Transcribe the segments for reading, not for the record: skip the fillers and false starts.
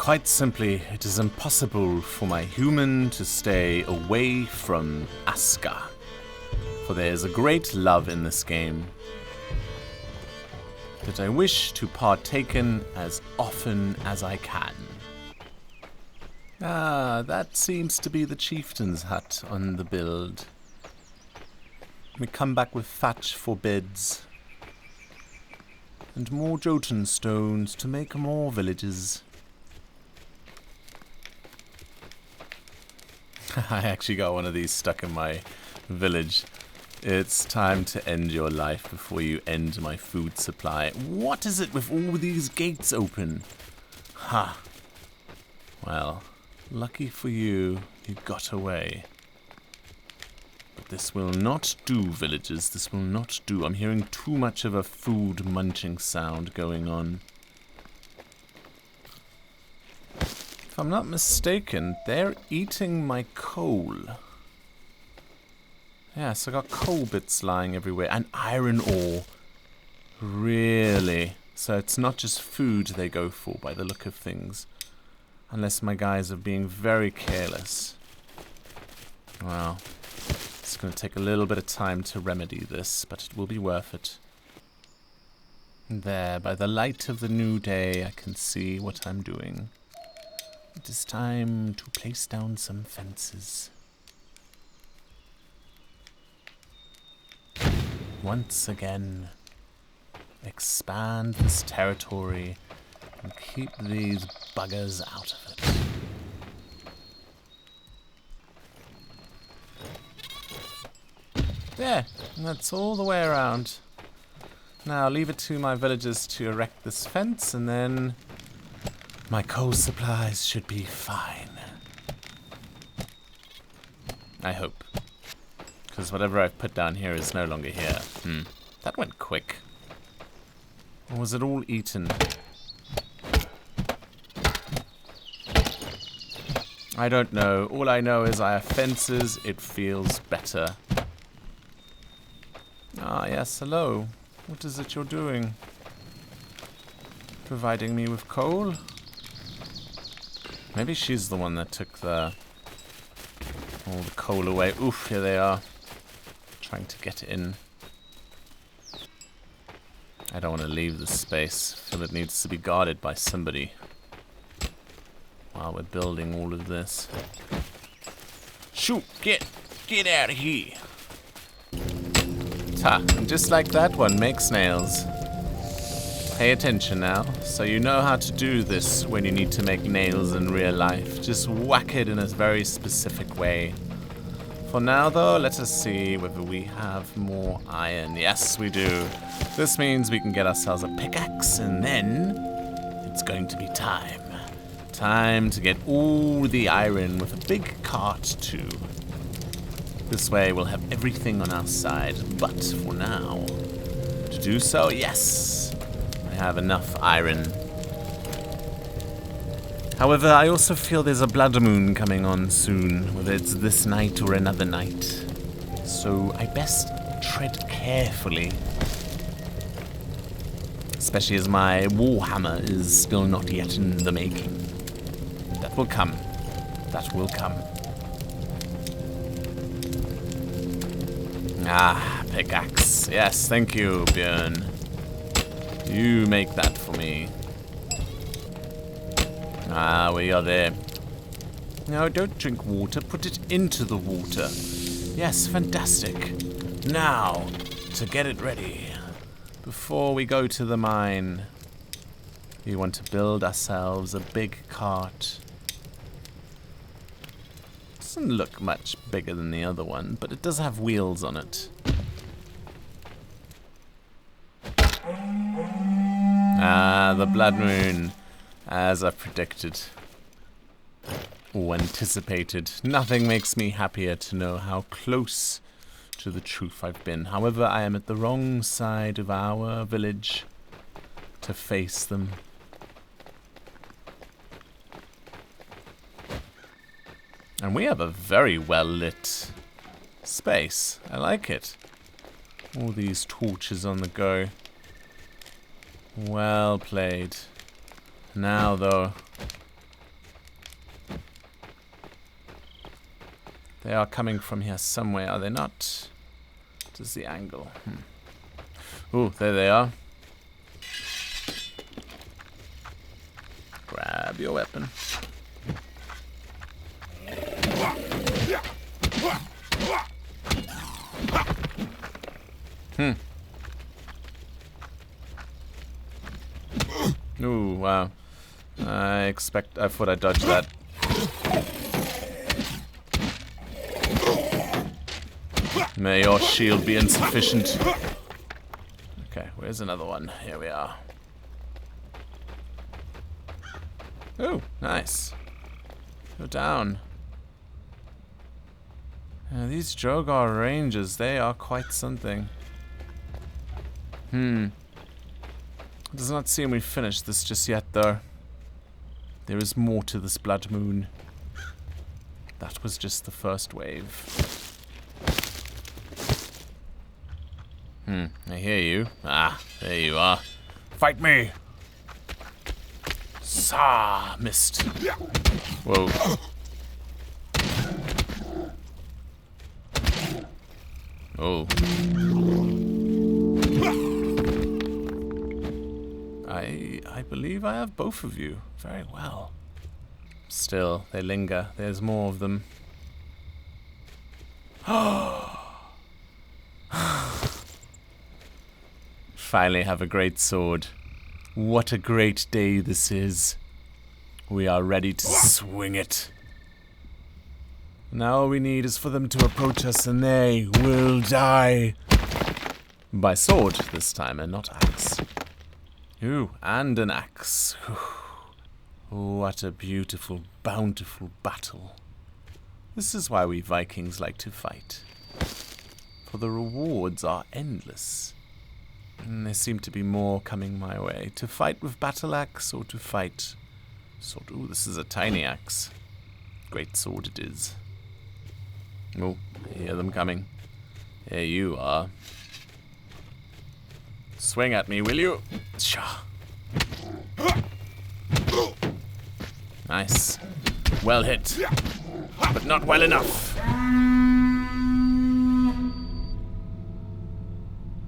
Quite simply, it is impossible for my human to stay away from Aska. For there is a great love in this game that I wish to partake in as often as I can. Ah, that seems to be the chieftain's hut on the build. We come back with thatch for beds. And more Jotun stones to make more villages. I actually got one of these stuck in my village. It's time to end your life before you end my food supply. What is it with all these gates open? Ha. Well, lucky for you, you got away. But this will not do, villagers. This will not do. I'm hearing too much of a food munching sound going on. If I'm not mistaken, they're eating my coal. Yes, I got coal bits lying everywhere. And iron ore. Really? So it's not just food they go for by the look of things. Unless my guys are being very careless. Well, it's going to take a little bit of time to remedy this, but it will be worth it. There, by the light of the new day, I can see what I'm doing. It is time to place down some fences. Once again, expand this territory and keep these buggers out of it. There, and that's all the way around. Now leave it to my villagers to erect this fence, and then my coal supplies should be fine. I hope. Because whatever I've put down here is no longer here. That went quick. Or was it all eaten? I don't know. All I know is I have fences. It feels better. Ah, yes, hello. What is it you're doing? Providing me with coal? Maybe she's the one that took all the coal away. Oof, here they are. Trying to get in. I don't want to leave this space. I feel it needs to be guarded by somebody while we're building all of this. Shoot! Get out of here! Ta! And just like that, one makes nails. Pay attention now, so you know how to do this when you need to make nails in real life. Just whack it in a very specific way. For now, though, let us see whether we have more iron. Yes, we do. This means we can get ourselves a pickaxe, and then it's going to be time. Time to get all the iron with a big cart, too. This way, we'll have everything on our side. But for now, to do so, yes, I have enough iron. However, I also feel there's a blood moon coming on soon, whether it's this night or another night. So I best tread carefully. Especially as my warhammer is still not yet in the making. That will come. That will come. Ah, pickaxe. Yes, thank you, Björn. You make that for me. Ah, we are there. No, don't drink water. Put it into the water. Yes, fantastic. Now, to get it ready. Before we go to the mine, we want to build ourselves a big cart. Doesn't look much bigger than the other one, but it does have wheels on it. Ah, the blood moon. As I predicted. Or anticipated. Nothing makes me happier to know how close to the truth I've been. However, I am at the wrong side of our village to face them. And we have a very well lit space. I like it. All these torches on the go. Well played. Now, though, They are coming from here somewhere, are they not? What is the angle? Ooh, there they are. Grab your weapon. Ooh, wow. I thought I'd dodge that. May your shield be insufficient. Okay, where's another one? Here we are. Oh, nice. Go down. These Drogar Rangers, they are quite something. It does not seem we've finished this just yet, though. There is more to this blood moon. That was just the first wave. I hear you. Ah, there you are. Fight me! Sa, missed. Whoa. Oh. I believe I have both of you. Very well. Still, they linger. There's more of them. Finally have a great sword. What a great day this is. We are ready to swing it. Now all we need is for them to approach us and they will die. By sword this time and not axe. Ooh, and an axe. What a beautiful, bountiful battle. This is why we Vikings like to fight. For the rewards are endless. And there seem to be more coming my way. To fight with battle axe or to fight sword. Ooh, this is a tiny axe. Great sword it is. Oh, I hear them coming. Here you are. Swing at me, will you? Sha. Nice. Well hit. But not well enough.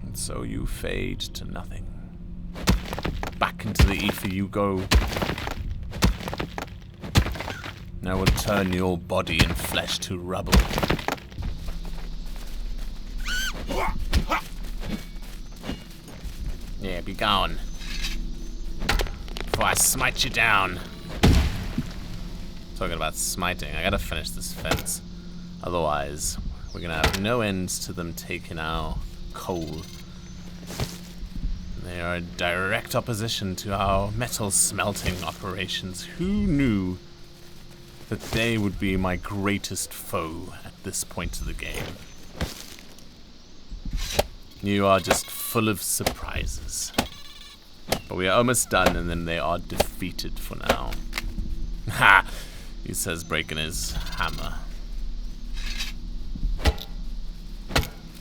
And so you fade to nothing. Back into the ether you go. I will turn your body and flesh to rubble. Yeah, be gone. Before I smite you down. Talking about smiting, I gotta finish this fence. Otherwise, we're gonna have no ends to them taking our coal. They are in direct opposition to our metal smelting operations. Who knew that they would be my greatest foe at this point of the game? You are just full of surprises. But we are almost done, and then they are defeated for now. Ha! He says, breaking his hammer.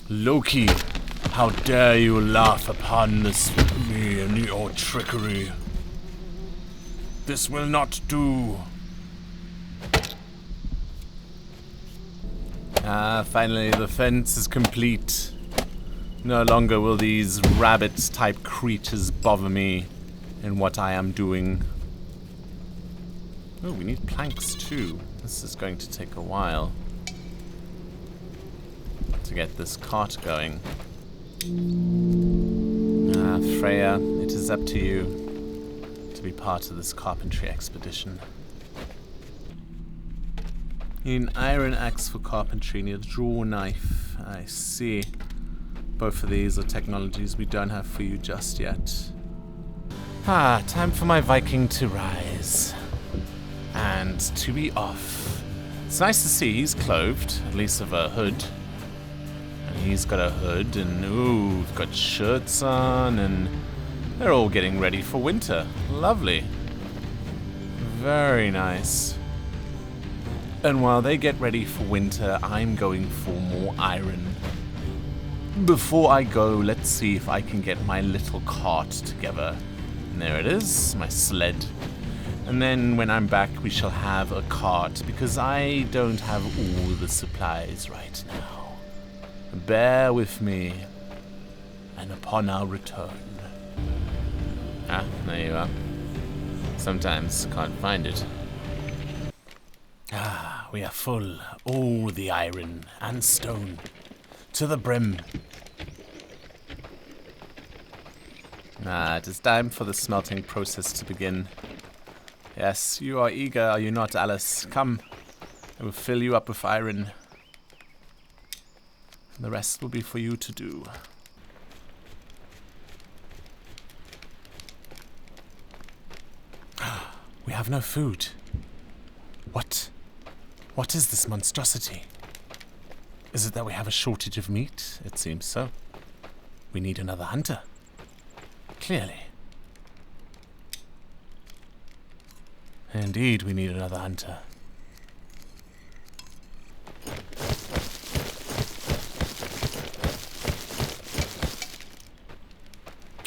Loki, how dare you laugh upon this me and your trickery? This will not do. Ah, finally the fence is complete. No longer will these rabbit-type creatures bother me in what I am doing. Oh, we need planks too. This is going to take a while to get this cart going. Ah, Freya, it is up to you to be part of this carpentry expedition. You need an iron axe for carpentry, you need a draw knife. I see. Both of these are technologies we don't have for you just yet. Ah, time for my Viking to rise. And to be off. It's nice to see he's clothed, at least of a hood. And he's got a hood, and ooh, we've got shirts on, and they're all getting ready for winter. Lovely. Very nice. And while they get ready for winter, I'm going for more iron. Before I go, let's see if I can get my little cart together. And there it is, my sled. And then when I'm back, we shall have a cart, because I don't have all the supplies right now. Bear with me, and upon our return... Ah, there you are. Sometimes can't find it. Ah, we are full. All the iron and stone. To the brim. Ah, it is time for the smelting process to begin. Yes, you are eager, are you not, Alice? Come, I will fill you up with iron. And the rest will be for you to do. We have no food. What? What is this monstrosity? Is it that we have a shortage of meat? It seems so. We need another hunter. Clearly. Indeed, we need another hunter.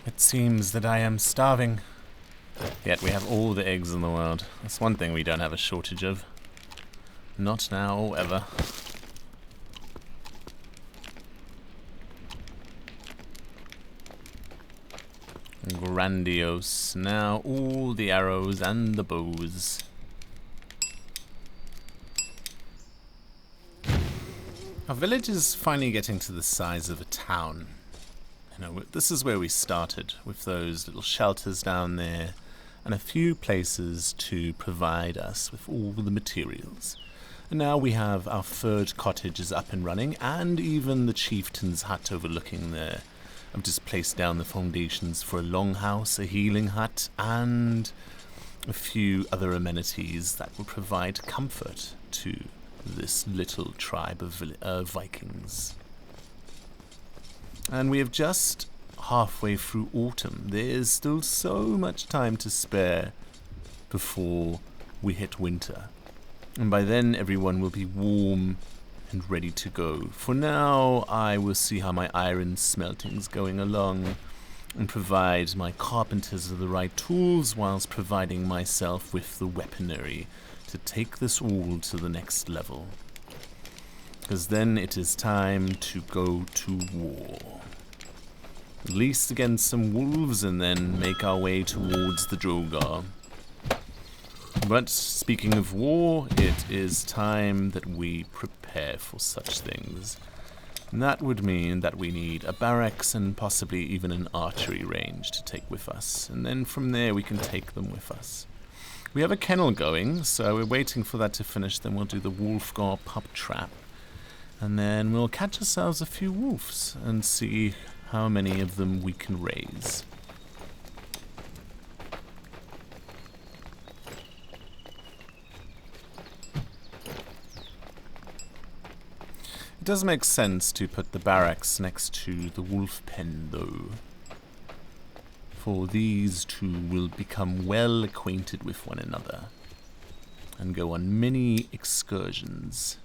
It seems that I am starving. Yet we have all the eggs in the world. That's one thing we don't have a shortage of. Not now or ever. Grandiose. Now all the arrows and the bows. Our village is finally getting to the size of a town. You know, this is where we started, with those little shelters down there, and a few places to provide us with all the materials. And now we have our third cottage is up and running, and even the chieftain's hut overlooking there. I've just placed down the foundations for a longhouse, a healing hut, and a few other amenities that will provide comfort to this little tribe of Vikings. And we have just halfway through autumn. There is still so much time to spare before we hit winter. And by then everyone will be warm and ready to go. For now, I will see how my iron smelting's going along and provide my carpenters with the right tools whilst providing myself with the weaponry to take this all to the next level. Because then it is time to go to war. At least against some wolves and then make our way towards the Drogar. But speaking of war, it is time that we prepare for such things. And that would mean that we need a barracks and possibly even an archery range to take with us. And then from there we can take them with us. We have a kennel going, so we're waiting for that to finish. Then we'll do the Wolfgar pup trap. And then we'll catch ourselves a few wolves and see how many of them we can raise. It does make sense to put the barracks next to the wolf pen, though, for these two will become well acquainted with one another and go on many excursions.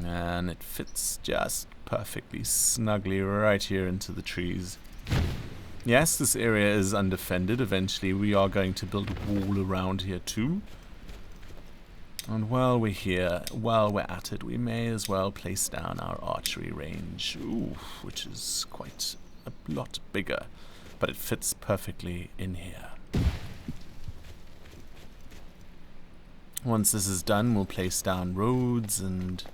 And it fits just perfectly snugly right here into the trees. Yes, this area is undefended. Eventually we are going to build a wall around here too. And while we're here, while we're at it, we may as well place down our archery range. Ooh, which is quite a lot bigger, but it fits perfectly in here. Once this is done, we'll place down roads and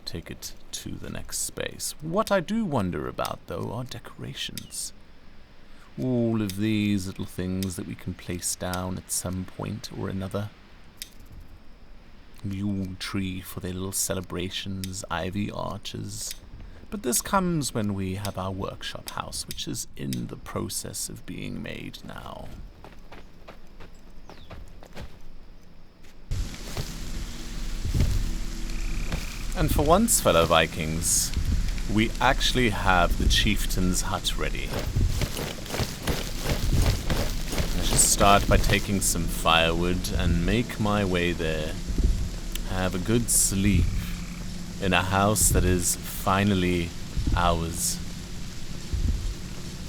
take it to the next space. What I do wonder about, though, are decorations. All of these little things that we can place down at some point or another. Yule tree for their little celebrations, ivy arches. But this comes when we have our workshop house, which is in the process of being made now. And for once, fellow Vikings, we actually have the chieftain's hut ready. I should start by taking some firewood and make my way there. Have a good sleep in a house that is finally ours.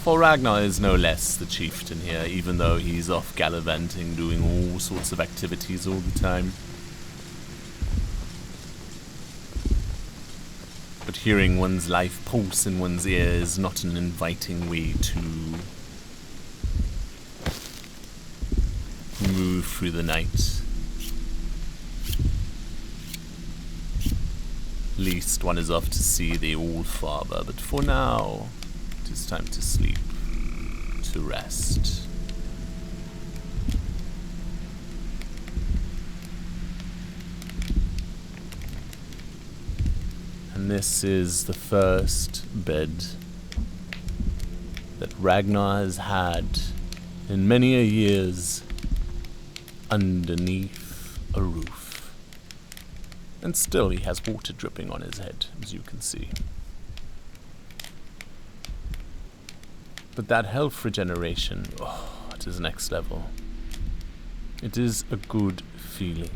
For Ragnar is no less the chieftain here, even though he's off gallivanting, doing all sorts of activities all the time. But hearing one's life pulse in one's ear is not an inviting way to move through the night. At least one is off to see the All-Father, but for now, it is time to sleep, to rest. And this is the first bed that Ragnar has had in many a years underneath a roof. And still he has water dripping on his head, as you can see. But that health regeneration, oh, it is next level. It is a good feeling.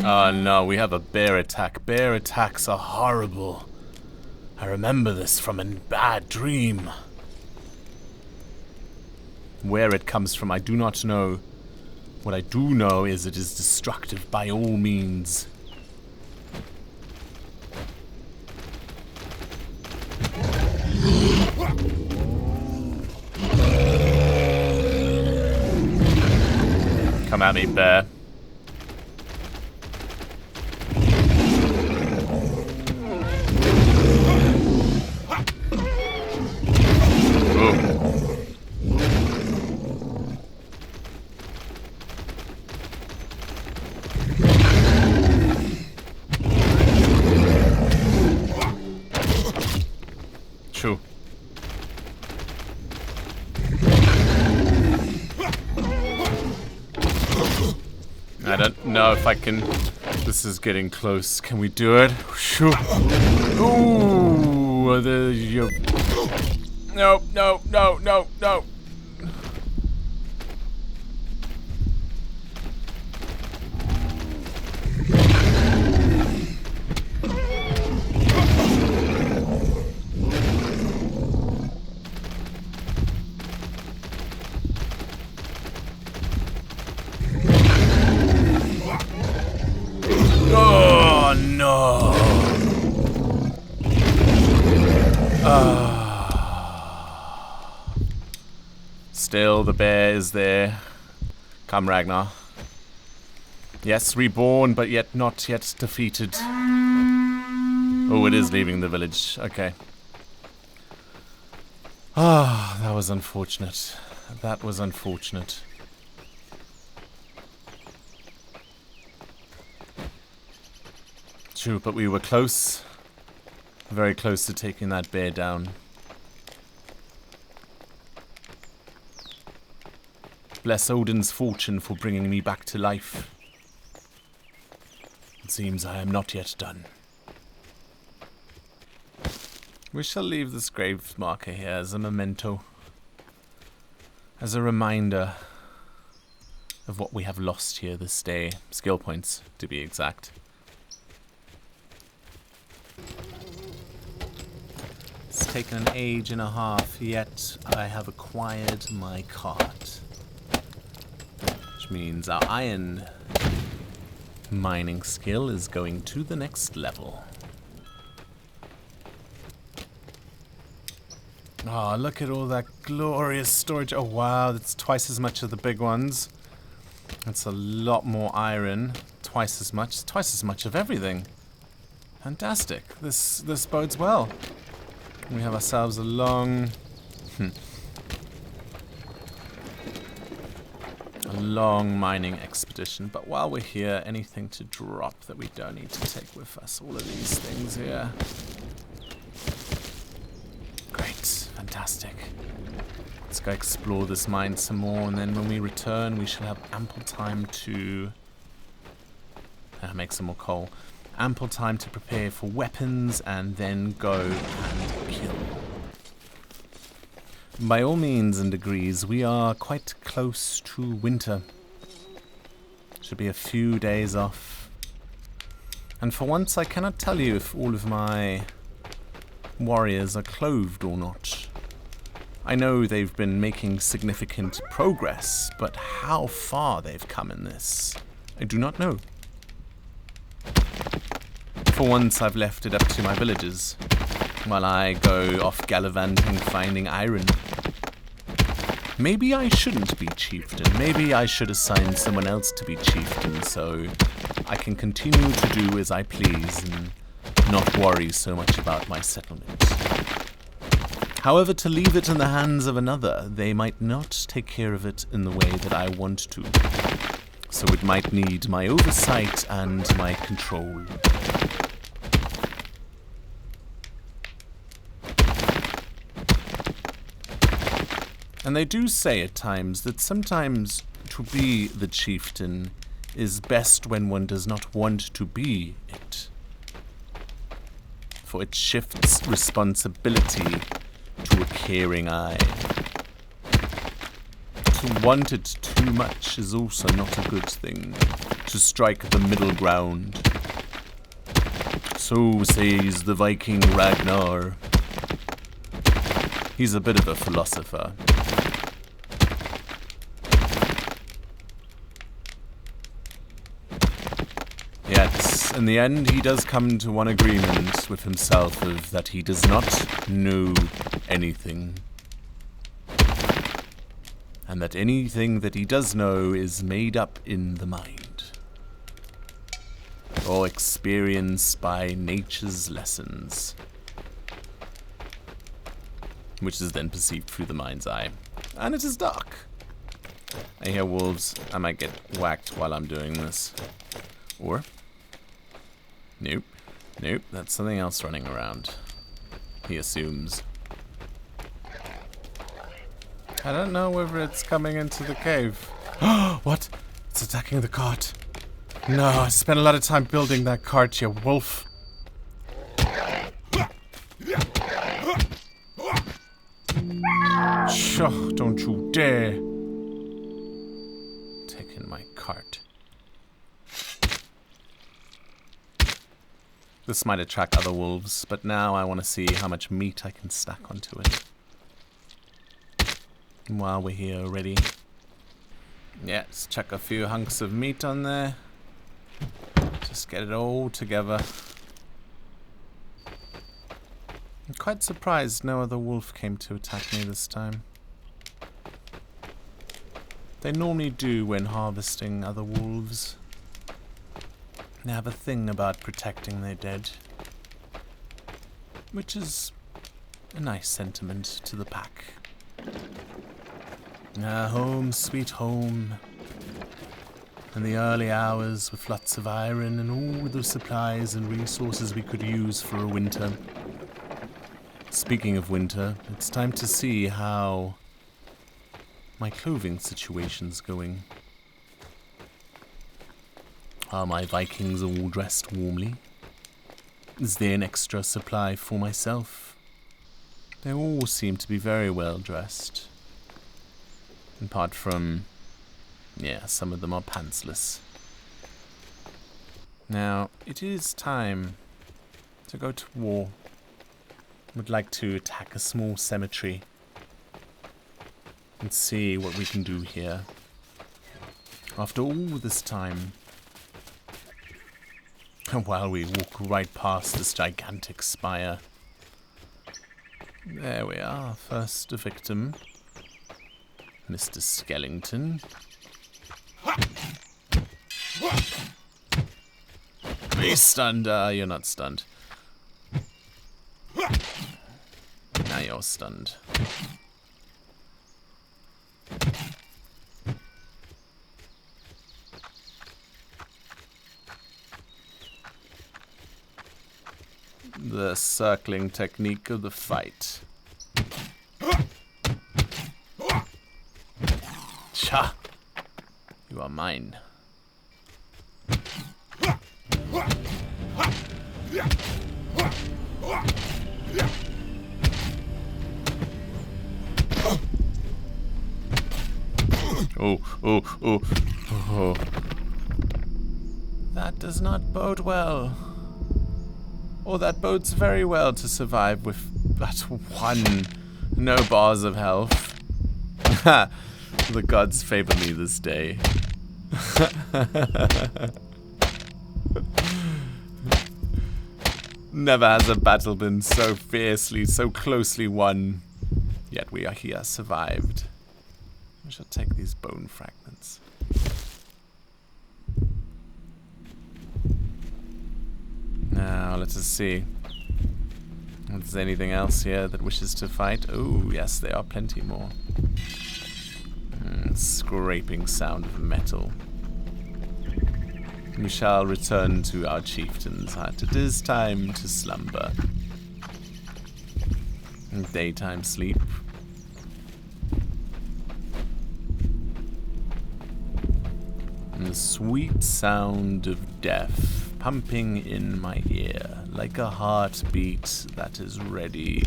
Oh no, we have a bear attack. Bear attacks are horrible. I remember this from a bad dream. Where it comes from, I do not know. What I do know is it is destructive by all means. Come at me, bear. True. I don't know if I can. This is getting close. Can we do it? Sure. Ooh, no, no, no, no, no. Still, the bear is there. Come, Ragnar. Yes, reborn, but yet not yet defeated. Oh, it is leaving the village. Okay. Ah, that was unfortunate. That was unfortunate. True, but we were close. Very close to taking that bear down. Bless Odin's fortune for bringing me back to life. It seems I am not yet done. We shall leave this grave marker here as a memento. As a reminder of what we have lost here this day. Skill points, to be exact. It's taken an age and a half, yet I have acquired my cart. Which means our iron mining skill is going to the next level. Oh, look at all that glorious storage. Oh wow, that's twice as much of the big ones. That's a lot more iron. Twice as much of everything. Fantastic. This bodes well. We have ourselves a long mining expedition. But while we're here, anything to drop that we don't need to take with us? All of these things here. Great. Fantastic. Let's go explore this mine some more, and then when we return, we shall have ample time to make some more coal. Ample time to prepare for weapons, and then go and kill. By all means and degrees, we are quite close to winter. Should be a few days off. And for once, I cannot tell you if all of my warriors are clothed or not. I know they've been making significant progress, but how far they've come in this, I do not know. For once, I've left it up to my villagers, while I go off gallivanting finding iron. Maybe I shouldn't be chieftain. Maybe I should assign someone else to be chieftain, so I can continue to do as I please and not worry so much about my settlement. However, to leave it in the hands of another, they might not take care of it in the way that I want to. So it might need my oversight and my control. And they do say at times that sometimes to be the chieftain is best when one does not want to be it. For it shifts responsibility to a caring eye. To want it too much is also not a good thing. To strike the middle ground. So says the Viking Ragnar. He's a bit of a philosopher. Yet, in the end, he does come to one agreement with himself of that he does not know anything. And that anything that he does know is made up in the mind. Or experienced by nature's lessons. Which is then perceived through the mind's eye. And it is dark. I hear wolves. I might get whacked while I'm doing this. Or... Nope. Nope, that's something else running around. He assumes. I don't know whether it's coming into the cave. What? It's attacking the cart. No, I spent a lot of time building that cart, you wolf. Sure, don't you dare. Taking my cart. This might attract other wolves, but now I want to see how much meat I can stack onto it. And while we're here already, yeah, let's chuck a few hunks of meat on there. Just get it all together. I'm quite surprised no other wolf came to attack me this time. They normally do when harvesting other wolves. They have a thing about protecting their dead, which is a nice sentiment to the pack. Home, sweet home. In the early hours with lots of iron and all the supplies and resources we could use for a winter. Speaking of winter, it's time to see how my clothing situation's going. Are my Vikings all dressed warmly? Is there an extra supply for myself? They all seem to be very well dressed. Apart from, yeah, some of them are pantsless. Now, it is time to go to war. Would like to attack a small cemetery and see what we can do here. After all this time, while we walk right past this gigantic spire. There we are, first victim. Mr. Skellington. Be stunned. You're not stunned. Now you're stunned. The circling technique of the fight. Cha! You are mine. Oh. That does not bode well. Oh, that bodes very well to survive with but 1. No bars of health. The gods favor me this day. Never has a battle been so fiercely, so closely won. Yet we are here, survived. I shall take these bone fragments. Now, let us see. Is there anything else here that wishes to fight? Oh, yes, there are plenty more. Scraping sound of metal. We shall return to our chieftain's hut. It is time to slumber. Daytime sleep. And the sweet sound of death pumping in my ear like a heartbeat that is ready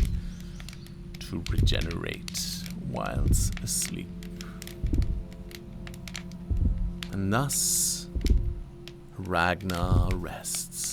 to regenerate whilst asleep. And thus Ragnar rests.